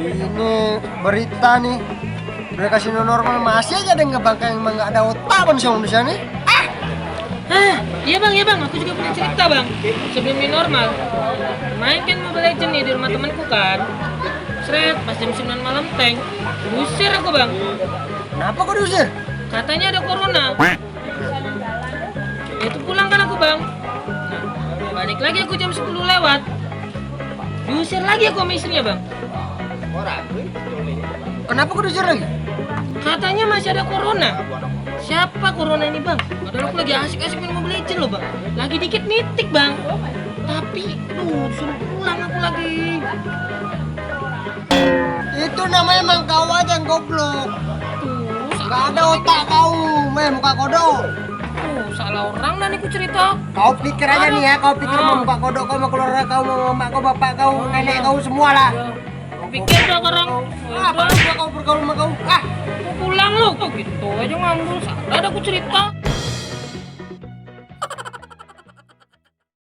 Ini berita nih, udah kasih normal masih aja ada ngebangka yang emang nggak ada otak manusia nih. Iya bang, aku juga punya cerita bang. Sebelum ini normal, main kan Mobile Legends nih di rumah temanku kan. Seret, pas jam 9 malam tank, diusir aku bang. Kenapa kok diusir? Katanya ada corona. Ya itu pulang kan aku bang. Nah, balik lagi aku jam 10 lewat. Diusir lagi aku sama istrinya bang. Kenapa kok diusir lagi? Katanya masih ada corona. Siapa corona ini bang? Padahal aku lagi asik-asik main Mobile Legends loh bang. Lagi dikit mitik bang. Tapi, suruh pulang aku lagi. Itu namanya emang kau aja yang goblok. Gak ada otak kau, muka kodok. Salah orang lah nih ku cerita. Kau pikir aja nih ya, kau pikir mau muka kodok, kau mau keluarga kau, mau emak kau, bapak kau, nenek kau semua lah. Pikir dah sekarang. Baru kau bergaul sama kau. Mau pulang lu. Gitu aja ngambul. Salah ada ku cerita.